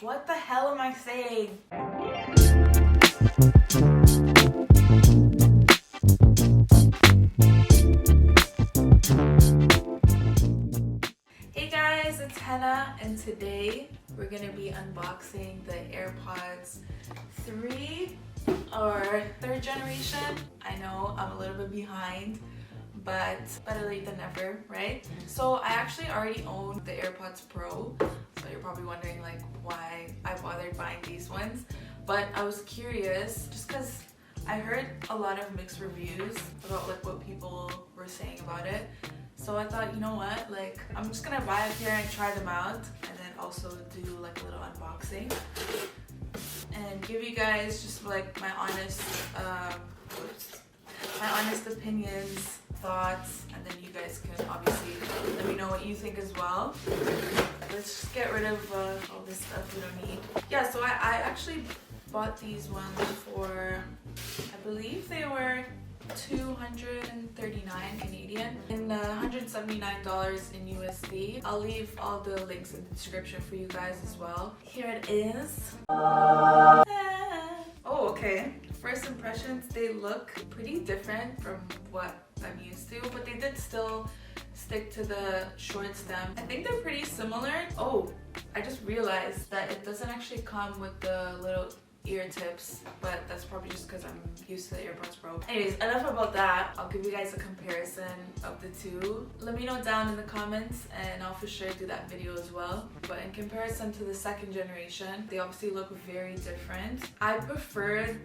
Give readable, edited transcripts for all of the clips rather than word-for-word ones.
What the hell am I saying? Hey guys, it's Hannah, and today we're gonna be unboxing the AirPods 3 or 3rd generation. I know I'm a little bit behind, but better late than never, right? So I actually already own the AirPods Pro, so you're probably wondering like why I bothered buying these ones. But I was curious just because I heard a lot of mixed reviews about like what people were saying about it. So I thought, you know what, like I'm just gonna buy a pair and try them out, and then also do like a little unboxing and give you guys just like my honest opinions, thoughts, and then you guys can obviously let me know what you think as well. Let's just get rid of all this stuff we don't need. Yeah, so I actually bought these ones for, I believe they were $239 Canadian and $179 in USD. I'll leave all the links in the description for you guys as well. Here it is. Oh, okay. First impressions, they look pretty different from what I'm used to, but they did still stick to the short stem. I think they're pretty similar. Oh, I just realized that it doesn't actually come with the little ear tips, but that's probably just because I'm used to the AirPods Pro. Anyways, enough about that. I'll give you guys a comparison of the two. Let me know down in the comments and I'll for sure do that video as well. But in comparison to the 2nd generation, they obviously look very different. I preferred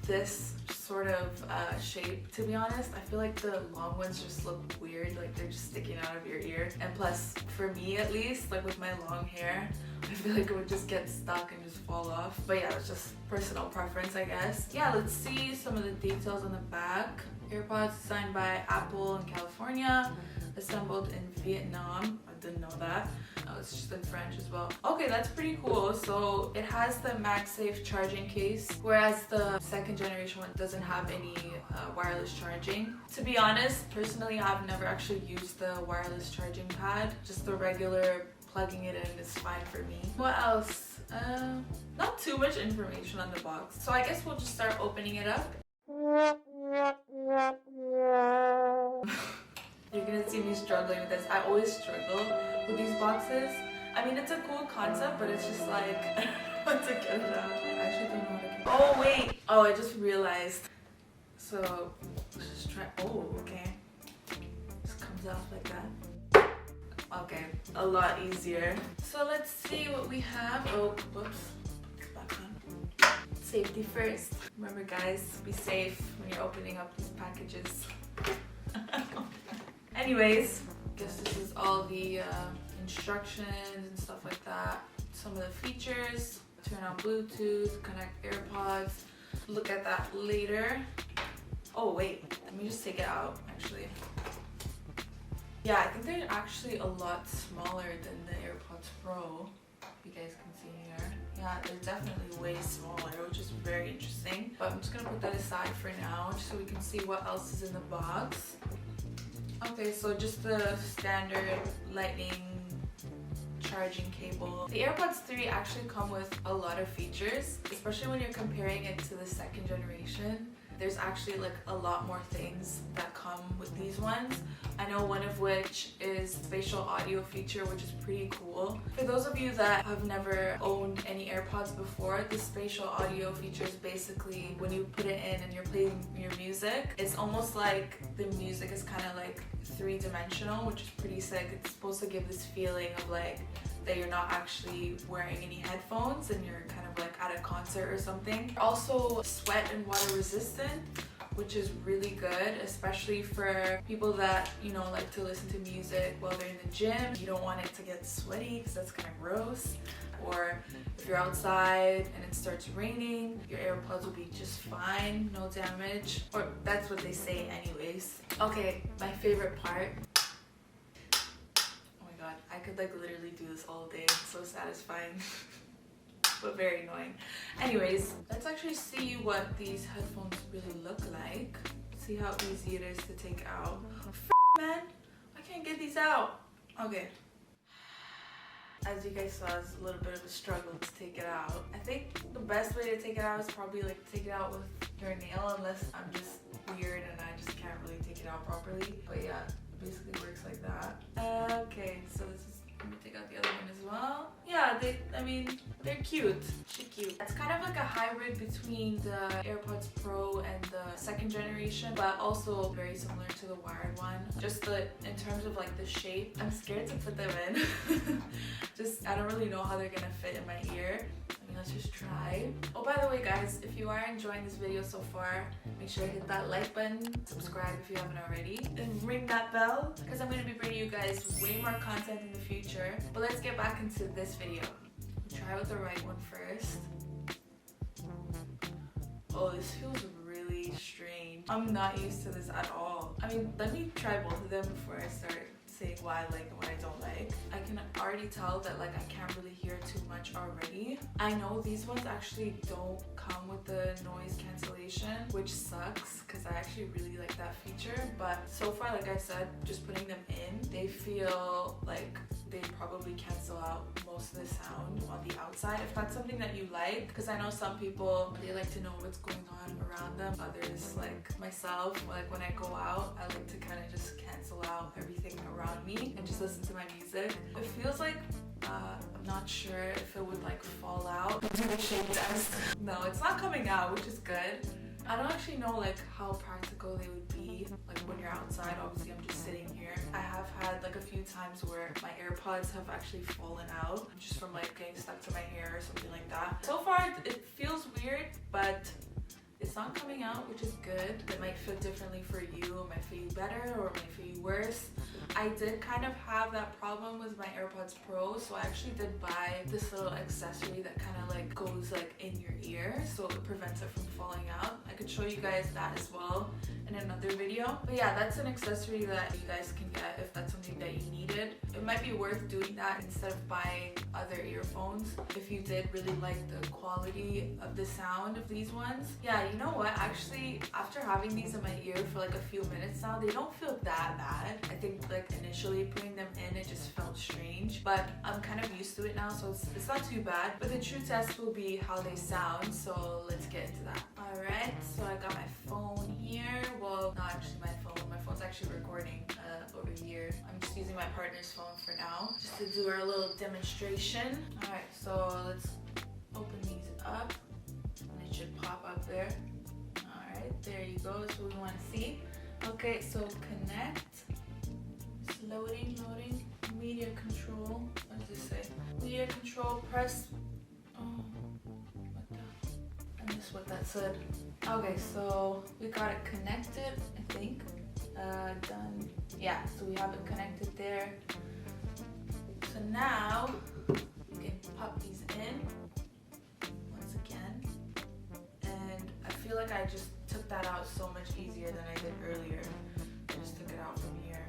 this sort of shape, to be honest. I feel like the long ones just look weird, like they're just sticking out of your ear. And plus, for me at least, like with my long hair, I feel like it would just get stuck and just fall off. But yeah, it's just personal preference, I guess. Yeah, let's see some of the details on the back. AirPods designed by Apple in California, assembled in Vietnam. I didn't know that. Oh, it's just in French as well. Okay, that's pretty cool. So it has the MagSafe charging case, whereas the 2nd generation one doesn't have any wireless charging. To be honest, personally, I've never actually used the wireless charging pad. Just the regular plugging it in is fine for me. What else? Not too much information on the box. So I guess we'll just start opening it up. You're gonna see me struggling with this. I always struggle with these boxes. I mean, it's a cool concept, but it's just like, I don't know how to get it out. I actually don't know how to get it out. Oh, wait. Oh, I just realized. So, let's just try. Oh, okay. Just comes off like that. Okay, a lot easier. So let's see what we have. Oh, whoops. Back on. Safety first. Remember guys, be safe when you're opening up these packages. Anyways, I guess this is all the instructions and stuff like that. Some of the features: turn on Bluetooth, connect AirPods. Look at that later. Oh wait, let me just take it out actually. Yeah, I think they're actually a lot smaller than the AirPods Pro. You guys can see here. Yeah, they're definitely way smaller, which is very interesting. But I'm just gonna put that aside for now, just so we can see what else is in the box. Okay, so just the standard lightning charging cable. The AirPods 3 actually come with a lot of features, especially when you're comparing it to the 2nd generation. There's actually like a lot more things that come with these ones. I know one of which is spatial audio feature, which is pretty cool. For those of you that have never owned any AirPods before, the spatial audio feature is basically when you put it in and you're playing your music, it's almost like the music is kind of like 3-dimensional, which is pretty sick. It's supposed to give this feeling of like that you're not actually wearing any headphones and you're kind of like at a concert or something. Also sweat and water resistant, which is really good, especially for people that, you know, like to listen to music while they're in the gym. You don't want it to get sweaty because that's kind of gross. Or if you're outside and it starts raining, your AirPods will be just fine, no damage. Or that's what they say anyways. Okay, my favorite part. I could like literally do this all day. It's so satisfying. But very annoying. Anyways, let's actually see what these headphones really look like. See how easy it is to take out. Man, I can't get these out. Okay. as you guys saw, it's a little bit of a struggle to take it out. I think the best way to take it out is probably like take it out with your nail, unless I'm just weird and I just can't really take it out properly. But yeah, it basically works like that. Okay, so this is, let me take out the other one as well. Yeah, they're cute. She's cute. It's kind of like a hybrid between the AirPods Pro and the second generation, but also very similar to the wired one. Just in terms of like the shape, I'm scared to put them in. I don't really know how they're gonna fit in my ear. Let's just try. Oh, by the way guys, if you are enjoying this video so far, make sure to hit that like button, subscribe if you haven't already, and ring that bell, because I'm going to be bringing you guys way more content in the future. But let's get back into this video. We'll try with the right one first. Oh, this feels really strange. I'm not used to this at all. I mean, let me try both of them before I start saying what I like and what I don't like. I can already tell that like I can't really hear too much already. I know these ones actually don't come with the noise cancellation, which sucks because I actually really like that feature. But so far, like I said, just putting them in, they feel like they probably cancel out most of the sound on the outside. If that's something that you like, because I know some people, they like to know what's going on around them. Others, like myself, like when I go out, I like to kind of just cancel out everything around me and just listen to my music. It feels like I'm not sure if it would like fall out. Shake test. No, it's not coming out, which is good. I don't actually know like how practical they would be like when you're outside. Obviously I'm just sitting here. I have had like a few times where my AirPods have actually fallen out just from like getting stuck to my hair or something like that. So far it feels weird, but it's not coming out, which is good. It might fit differently for you, it might fit you better or it might fit you worse. I did kind of have that problem with my AirPods Pro, so I actually did buy this little accessory that kind of like goes like in your ear, so it prevents it from falling out. I could show you guys that as well in another video. But yeah, that's an accessory that you guys can get if that's something that you needed. It might be worth doing that instead of buying other earphones if you did really like the quality of the sound of these ones. Yeah, you know what? Actually, after having these in my ear for like a few minutes now, they don't feel that bad. I think like initially putting them in, it just felt strange, but I'm kind of used to it now, so it's not too bad. But the true test will be how they sound, so let's get into that. Alright, so I got my phone here. Well, not actually my phone. My phone's actually recording over here. I'm just using my partner's phone for now, just to do our little demonstration. Alright, so let's open these up, and it should pop up there. Alright, there you go. That's what we want to see. Okay, so connect. It's loading. Media control. What does this say? Media control, press. Oh, what the? I missed what that said. Okay, so we got it connected, I think. Done. Yeah, so we have it connected there. So now we can pop these in once again. And I feel like I just took that out so much easier than I did earlier. I just took it out from here.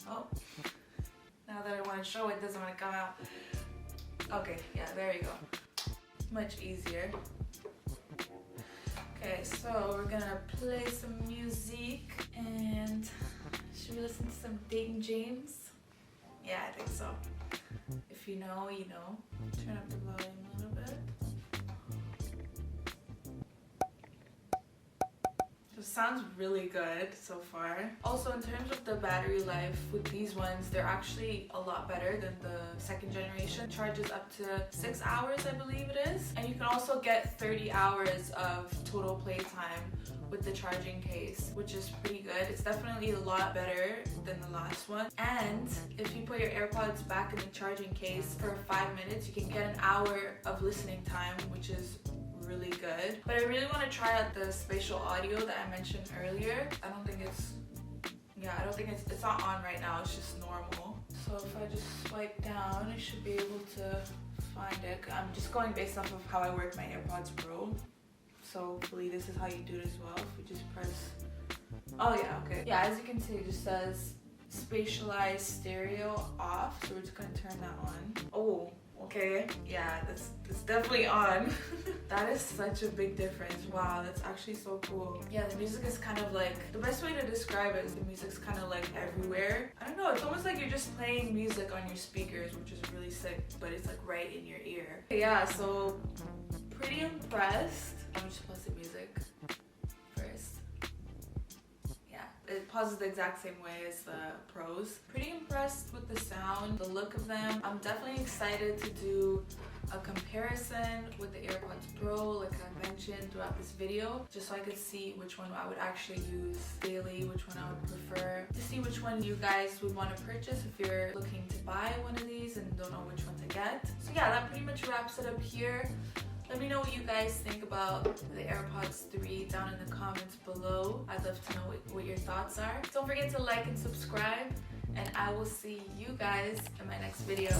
Oh, now that I want to show it, doesn't want to come out. Okay, yeah, there you go. Much easier. Okay, so we're gonna play some music, and should we listen to some Dayton James? Yeah, I think so. If you know, you know. Turn up the volume a little bit. Sounds really good so far. Also, in terms of the battery life with these ones, they're actually a lot better than the second generation. It charges up to 6 hours, I believe it is. And you can also get 30 hours of total playtime with the charging case, which is pretty good. It's definitely a lot better than the last one. And if you put your AirPods back in the charging case for 5 minutes, you can get an hour of listening time, which is really good. But I really want to try out the spatial audio that I mentioned earlier. I don't think it's not on right now, it's just normal. So if I just swipe down, I should be able to find it. I'm just going based off of how I work my AirPods Pro. So hopefully this is how you do it as well. If we just press, oh yeah, okay. Yeah, as you can see, it just says spatialized stereo off. So we're just gonna turn that on. Oh, okay, yeah, that's definitely on. That is such a big difference. Wow, that's actually so cool. Yeah, the music is kind of like, the best way to describe it is the music's kind of like everywhere. I don't know, it's almost like you're just playing music on your speakers, which is really sick, but it's like right in your ear. Yeah, so pretty impressed. Let me just pause the music first. Yeah, it pauses the exact same way as the Pros. Pretty impressed with the sound, the look of them. I'm definitely excited to do a comparison with the AirPods Pro, like I mentioned throughout this video, just so I could see which one I would actually use daily, which one I would prefer, to see which one you guys would want to purchase if you're looking to buy one of these and don't know which one to get. So yeah, that pretty much wraps it up here. Let me know what you guys think about the AirPods 3 down in the comments below. I'd love to know what your thoughts are. Don't forget to like and subscribe, and I will see you guys in my next video.